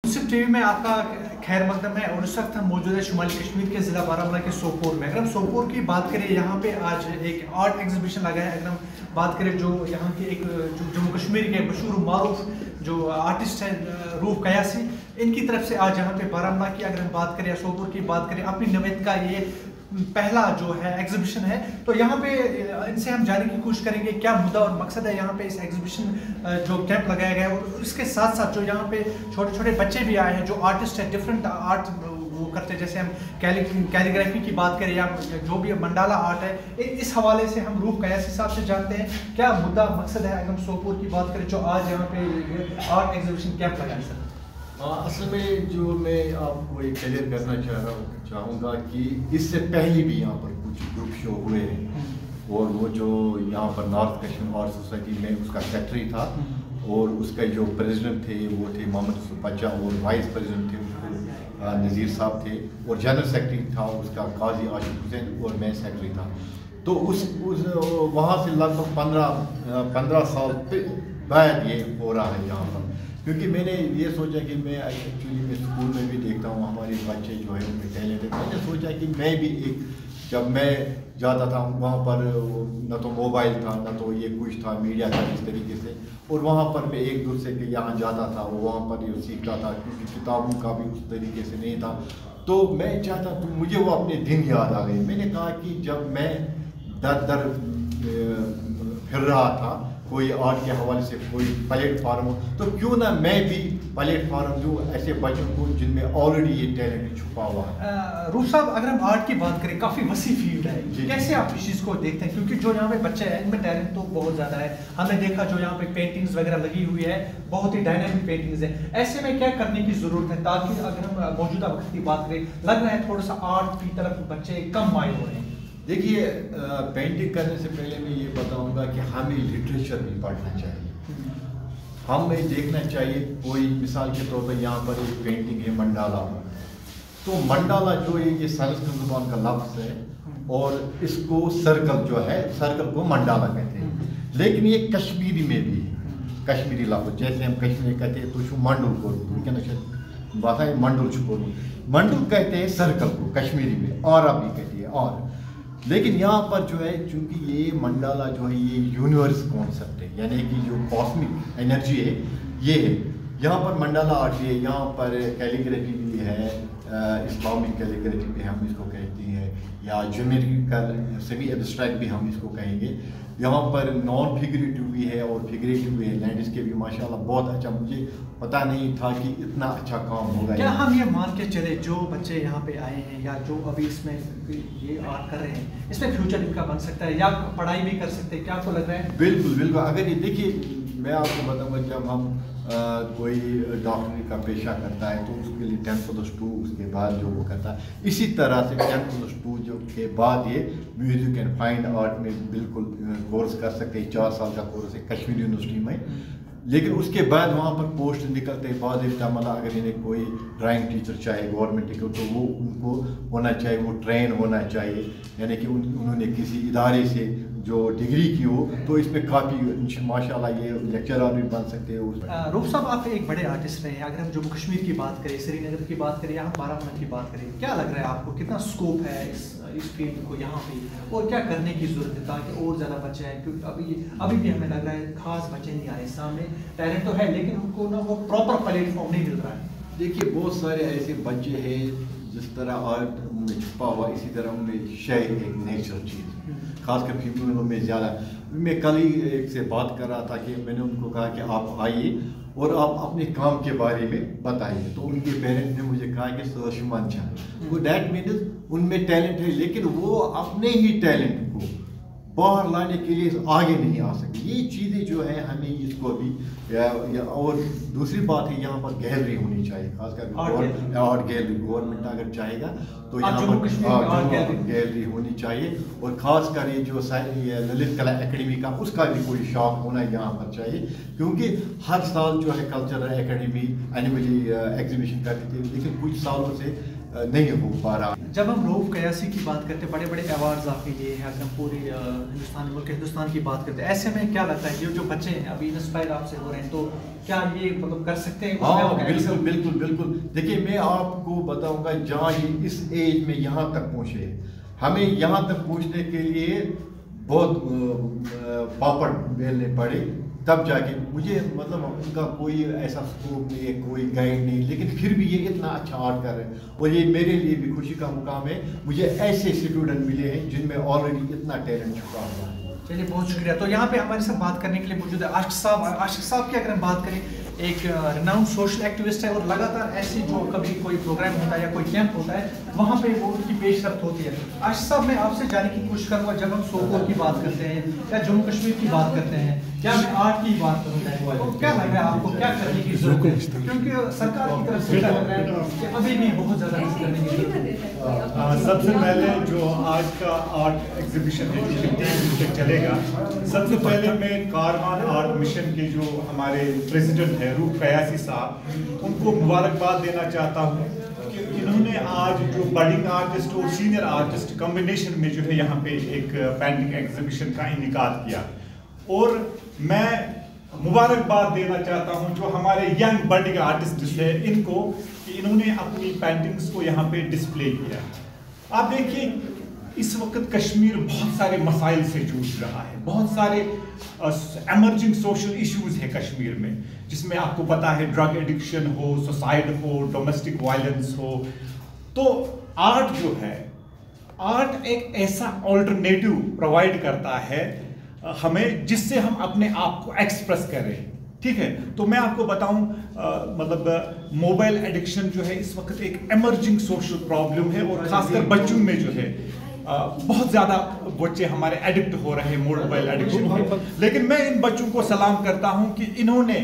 Yusuf TV में आपका खैर मकदम है और इस वक्त हम मौजूद है शुमाली कश्मीर के ज़िला बारामूला के सोपोर में। अगर हम सोपोर की बात करें, यहाँ पे आज एक आर्ट एग्जीबिशन लगा है। अगर हम बात करें जो यहाँ के एक जम्मू कश्मीर के मशहूर मारूफ जो आर्टिस्ट हैं रूफ कयासी, इनकी तरफ से आज यहाँ पे बारामूला की अगर हम बात करें या सोपोर की बात करें, अपनी नवेद का ये पहला जो है एग्जीबिशन है। तो यहाँ पे इनसे हम जानने की कोशिश करेंगे क्या मुद्दा और मकसद है यहाँ पे इस एग्जीबिशन जो कैंप लगाया गया है, और इसके साथ साथ जो यहाँ पे छोटे छोटे बच्चे भी आए हैं जो आर्टिस्ट है, डिफरेंट आर्ट वो करते हैं। जैसे हम कैलीग्राफी की बात करें या जो भी मंडाला आर्ट है, इस हवाले से हम रूफ कयासी साहब से जानते हैं क्या मुद्दा मकसद है। अगर हम सोपोर की बात करें जो आज यहाँ पे आर्ट एग्जीबिशन कैंप लगाया सर। असल में जो मैं आपको एक क्लियर करना चाहूँगा कि इससे पहले भी यहाँ पर कुछ ग्रुप शो हुए हैं, और वो जो यहाँ पर नॉर्थ कश्मीर आर्ट सोसाइटी में उसका सेक्रेटरी था, और उसका जो प्रेसिडेंट थे वो थे मोहम्मद सुपच्चा, और वाइस प्रेसिडेंट थे उसको नज़ीर साहब थे, और जनरल सेक्रेटरी था उसका काजी आशिफ हुसैन, और मैं सेक्रेटरी था। तो उस वहाँ से लगभग 15 साल बाद ये हो रहा है यहाँ पर, क्योंकि मैंने ये सोचा कि मैं एक्चुअली मैं स्कूल में भी देखता हूँ हमारे बच्चे जो है उनमें टैलेंट है। मैंने सोचा कि मैं भी एक, जब मैं जाता था वहाँ पर न तो मोबाइल था न तो ये कुछ था, मीडिया था इस तरीके से, और वहाँ पर मैं एक दूसरे के यहाँ जाता था, वहाँ पर ये सीखता था, क्योंकि किताबों का भी उस तरीके से नहीं था। तो मैं चाहता तो मुझे वो अपने दिन याद आ गए। मैंने कहा कि जब मैं दर फिर रहा था कोई आर्ट के हवाले से कोई प्लेटफार्म हो, तो क्यों ना मैं भी प्लेटफार्म दूँ ऐसे बच्चों को जिनमें ऑलरेडी ये टैलेंट छुपा हुआ है। रूफ साहब, अगर हम आर्ट की बात करें, काफ़ी वसी फील्ड है, कैसे आप इस चीज़ को देखते हैं? क्योंकि जो यहाँ पे बच्चे हैं इनमें टैलेंट तो बहुत ज़्यादा है। हमने देखा जो यहाँ पे पेंटिंग्स वगैरह लगी हुई है, बहुत ही डायनामिक पेंटिंग्स है। ऐसे में क्या करने की ज़रूरत है ताकि अगर हम मौजूदा वक्त की बात करें, लग रहा है थोड़ा सा आर्ट की तरफ बच्चे कम माइल हो रहे हैं। देखिए, पेंटिंग करने से पहले मैं ये बताऊंगा कि हमें लिटरेचर भी पढ़ना चाहिए। हमें देखना चाहिए, कोई मिसाल के तौर पर यहाँ पर एक पेंटिंग है मंडाला, तो मंडाला जो है ये संस्कृत ज़ुबान का लफ्ज़ है, और इसको सर्कल जो है, सर्कल को मंडाला कहते हैं, लेकिन ये कश्मीरी में भी है, कश्मीरी लफ्ज़। जैसे हम कश्मीरी कहते हैं तो मंडुल को बात है, मंडुल छुपो, मंडुल कहते हैं सर्कल को कश्मीरी में, और अभी कहती है और। लेकिन यहाँ पर जो है, चूँकि ये मंडाला जो है ये यूनिवर्स कॉन्सेप्ट है, यानी कि जो कॉस्मिक एनर्जी है ये है। यहाँ पर मंडाला आर्ट है, यहाँ पर कैलीग्राफी भी है, इस्लामिक कैलीग्राफी भी हम इसको कहते हैं, या ज्योमेट्रिकल सेमी एब्स्ट्रैक्ट भी हम इसको कहेंगे। यहाँ पर नॉन फिगरेटिव भी है और फिगरेटिव भी है, लैंडस्केप भी माशाल्लाह बहुत अच्छा। मुझे पता नहीं था कि इतना अच्छा काम होगा। क्या हम ये मान के चले जो बच्चे यहाँ पे आए हैं या जो अभी इसमें ये आर्ट कर रहे हैं, इसमें फ्यूचर इनका बन सकता है या पढ़ाई भी कर सकते हैं? क्या आपको लग रहा है? बिल्कुल बिल्कुल। अगर ये देखिए, मैं आपको बताऊँगा, जब हम कोई डॉक्टरी का पेशा करता है तो उसके लिए 10+2 उसके बाद जो वो करता है, इसी तरह से 10+2 जो के बाद ये म्यूज़िक एंड फाइन आर्ट में बिल्कुल कोर्स कर सकते हैं। 4 साल का कोर्स है कश्मीर यूनिवर्सिटी में, लेकिन उसके बाद वहाँ पर पोस्ट निकलते हैं। बाद मतलब अगर इन्हें कोई ड्राइंग टीचर चाहे गवर्नमेंट टीचर, तो वो उनको होना चाहिए, वो ट्रेन होना चाहिए, यानी कि उन्होंने किसी इदारे से जो डिग्री की हो, तो इसमें काफ़ी माशाल्लाह ये लेक्चरर भी बन सकते हैं। रूफ साहब, आप एक बड़े आर्टिस्ट रहे हैं। अगर हम जम्मू कश्मीर की बात करें, श्रीनगर की बात करें या हम बारामूला की बात करें, क्या लग रहा है आपको कितना स्कोप है इस फील्ड को यहाँ पे, और क्या करने की ज़रूरत है ताकि और ज़्यादा बच्चे आए? क्योंकि अभी भी हमें लग रहा है खास बच्चे नहीं आए, सामने टैलेंट तो है लेकिन उनको ना वो प्रॉपर प्लेटफॉर्म नहीं मिल रहा है। देखिए, बहुत सारे ऐसे बच्चे हैं जिस तरह आर्ट उनमें छुपा हुआ, इसी तरह उनमें शेयर एक नेचुरल चीज़, खासकर फीमेलों में ज़्यादा। मैं कल ही एक से बात कर रहा था कि मैंने उनको कहा कि आप आइए और आप अपने काम के बारे में बताइए, तो उनके पेरेंट्स ने मुझे कहा कि सोशुमान चाहिए। वो डैट मीन्स उनमें टैलेंट है, लेकिन वो अपने ही टैलेंट को बाहर लाने के लिए आगे नहीं आ सकते। ये चीज़ें जो है हमें इसको भी और दूसरी बात है, यहाँ पर गैलरी होनी चाहिए, खासकर आर्ट गैलरी। गवर्नमेंट अगर चाहेगा तो यहाँ पर गैलरी होनी चाहिए, और खासकर ये जो ललित कला एकेडमी का उसका भी कोई शौक होना यहाँ पर चाहिए, क्योंकि हर साल जो है कल्चरल एकेडमी एनिमली एग्जीबिशन करती थी, लेकिन कुछ सालों से نہیں ہو پا رہا. جب ہم روف قیاسی کی بات کرتے ہیں، بڑے بڑے ایوارڈز آپ کے لیے ہیں، اگر ہم پورے ہندوستان کی بات کرتے ہیں، ایسے میں کیا لگتا ہے یہ جو بچے ہیں ابھی انسپائر آپ سے ہو رہے ہیں، تو کیا یہ مطلب کر سکتے ہیں؟ ہاں بالکل بالکل بالکل. دیکھیے میں آپ کو بتاؤں گا جہاں یہ اس ایج میں یہاں تک پہنچے، ہمیں یہاں تک پہنچنے کے لیے بہت پاپڑ بیلنے پڑے، تب جا کے مجھے مطلب ان کا کوئی ایسا سکوپ نہیں ہے، کوئی گائیڈ نہیں، لیکن پھر بھی یہ اتنا اچھا آرٹ کر رہے ہیں. اور یہ میرے لیے بھی خوشی کا مقام ہے، مجھے ایسے اسٹوڈنٹ ملے ہیں جن میں آلریڈی اتنا ٹیلنٹ چھپا ہوا ہے. چلیے بہت شکریہ. تو یہاں پہ ہمارے ساتھ بات کرنے کے لیے موجود ہے عاشق صاحب کی اگر ہم بات کریں، ایک ریناؤنڈ سوشل ایکٹیوسٹ ہے، اور لگاتار ایسی جو کبھی کوئی پروگرام ہوتا ہے یا کوئی کیمپ ہوتا ہے وہاں پہ وہ ان کی پیش رفت ہوتی ہے. عاشق صاحب میں آپ سے جاننے کی کوشش کروں گا، جب ہم سوپور کی بات کرتے ہیں یا جموں کشمیر کی بات کرتے ہیں یا میں آرٹ کی بات کروں تو کیا لگ رہا ہے آپ کو کیا کرنے کی ضرورت ہے؟ کیونکہ سرکار کی طرف سے لگ رہا ہے کہ ابھی بھی بہت زیادہ کچھ کرنے کی ضرورت ہے. سب سے پہلے جو آج کا آرٹ ایگزیبیشن ہے جو 3 دن تک چلے گا، سب سے پہلے میں کاروان آرٹ مشن کے جو ہمارے پریزیڈنٹ ہیں روف قیاسی صاحب، ان کو مبارکباد دینا چاہتا ہوں کہ انہوں نے آج جو بڈنگ آرٹسٹ اور سینئر آرٹسٹ کمبینیشن میں جو ہے یہاں پہ ایک پینٹنگ ایگزیبیشن کا انعقاد کیا. اور میں مبارکباد دینا چاہتا ہوں جو ہمارے ینگ بڈنگ آرٹسٹ ہیں ان کو، کہ انہوں نے اپنی پینٹنگز کو یہاں پہ ڈسپلے کیا. آپ دیکھیے اس وقت کشمیر بہت سارے مسائل سے جوجھ رہا ہے، بہت سارے ایمرجنگ سوشل ایشوز ہیں کشمیر میں، جس میں آپ کو پتا ہے ڈرگ ایڈکشن ہو، سوسائڈ ہو، ڈومیسٹک وائلنس ہو. تو آرٹ جو ہے، آرٹ ایک ایسا آلٹرنیٹو پرووائڈ کرتا ہے ہمیں جس سے ہم اپنے آپ کو ایکسپریس کریں. ٹھیک ہے، تو میں آپ کو بتاؤں مطلب موبائل ایڈکشن جو ہے اس وقت ایک ایمرجنگ سوشل پرابلم ہے، اور خاص کر بچوں میں جو ہے بہت زیادہ بچے ہمارے ایڈکٹ ہو رہے ہیں موبائل ایڈکشن کے. لیکن میں ان بچوں کو سلام کرتا ہوں کہ انہوں نے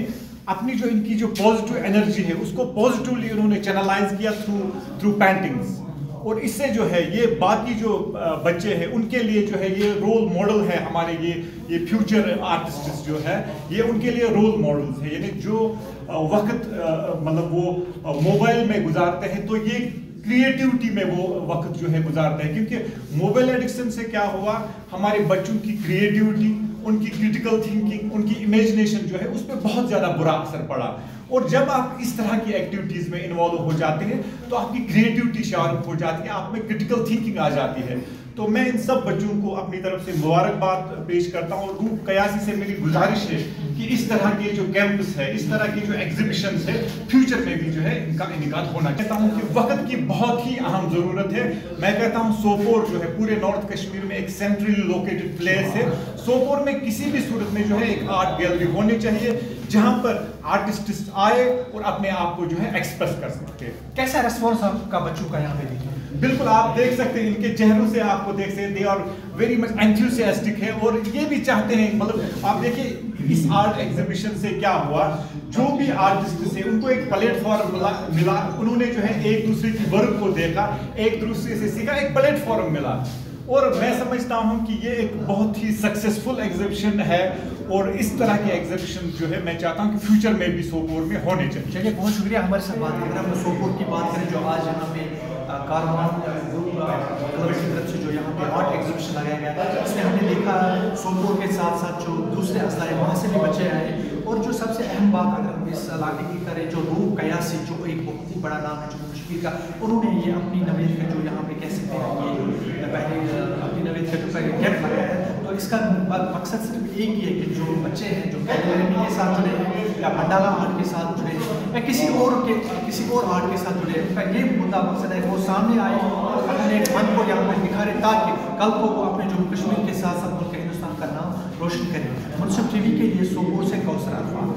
اپنی جو ان کی جو پازیٹیو انرجی ہے اس کو پازیٹیولی انہوں نے چینلائز کیا تھرو پینٹنگز. اور اس سے جو ہے یہ باقی جو بچے ہیں ان کے لیے جو ہے یہ رول ماڈل ہے ہمارے، یہ فیوچر آرٹسٹ جو ہے یہ ان کے لیے رول ماڈلز ہیں. یعنی جو وقت مطلب وہ موبائل میں گزارتے ہیں تو یہ کریٹیوٹی میں وہ وقت جو ہے گزارتے ہیں، کیونکہ موبائل ایڈکشن سے کیا ہوا، ہمارے بچوں کی کریٹیوٹی، ان کی کرٹیکل تھنکنگ، ان کی امیجنیشن جو ہے اس پہ بہت زیادہ برا اثر پڑا. اور جب آپ اس طرح کی ایکٹیویٹیز میں انوالو ہو جاتے ہیں تو آپ کی کریٹیوٹی شارپ ہو جاتی ہے، آپ میں کرٹیکل تھنکنگ آ جاتی ہے. تو میں ان سب بچوں کو اپنی طرف سے مبارکباد پیش کرتا ہوں، اور روف قیاسی سے میری گزارش ہے کہ اس طرح کے جو کیمپس ہے، اس طرح کی جو ایگزیبیشنز ہے فیوچر میں بھی جو ہے ان کا انعقاد ہونا. کہتا ہوں کہ وقت کی بہت ہی اہم ضرورت ہے. میں کہتا ہوں سوپور جو ہے پورے نارتھ کشمیر میں ایک سینٹرلی لوکیٹڈ پلیس ہے. سوپور میں کسی بھی صورت میں جو ہے ایک آرٹ گیلری ہونی چاہیے جہاں پر آرٹسٹ آئے اور اپنے آپ کو جو ہے ایکسپریس کر سکتے. کیسا ریسپانس آپ کا بچوں کا یہاں پہ دیکھیں؟ بالکل آپ دیکھ سکتے ہیں ان کے چہروں سے، آپ کو دیکھ سکتے ہیں دے آر ویری مچ انتھوسیاسٹک ہے، اور یہ بھی چاہتے ہیں مطلب آپ دیکھیں اس آرٹ ایگزیبیشن سے کیا ہوا، جو بھی آرٹسٹ تھے ان کو ایک پلیٹ فارم ملا، انہوں نے جو ہے ایک دوسرے کی ورک کو دیکھا، ایک دوسرے سے سیکھا، ایک پلیٹ فارم ملا. اور میں سمجھتا ہوں کہ یہ ایک بہت ہی سکسیسفل ایگزیبیشن ہے، اور اس طرح کی ایگزیبیشن جو ہے میں چاہتا ہوں کہ فیوچر میں بھی سوپور میں ہونے چاہیے. چلیے بہت شکریہ ہمارے ساتھ بات کریں. ہم سوپور کی بات کریں جو آج یہاں پہ کاروان کلب کی طرف سے جو یہاں پہ آرٹ ایگزیبیشن لگایا گیا ہے، اس میں ہم نے دیکھا سوپور کے ساتھ ساتھ جو دوسرے اضلاع ہیں وہاں سے بھی بچے آئے. اور جو سب سے اہم بات اگر ہم اس علاقے کی کریں، جو روف قیاسی جو ایک بہت ہی بڑا نام ہے جموں کشمیر کا، انہوں نے یہ اپنی نوید کا جو یہاں پہ کہہ سکتے ہیں یہ پہلے اپنی نوید کا جو پہلے کیمپ لگایا ہے. تو اس کا مقصد صرف ایک ہی ہے کہ جو بچے ہیں جو کیلیگرافی کے ساتھ جڑے ہیں یا منڈالا آرٹ کے ساتھ جڑے ہیں یا کسی اور آرٹ کے ساتھ جڑے ہیں، ان کا یہ مدعا مقصد ہے وہ سامنے آئے اور اپنے فن کو یہاں پہ نکھارے تاکہ کل کو وہ اپنے جموں کشمیر کے ساتھ ساتھ ملک ہندوستان کا نام روشن کریں. منصف ٹی وی کے لیے سوپور سے کوثر عرفان.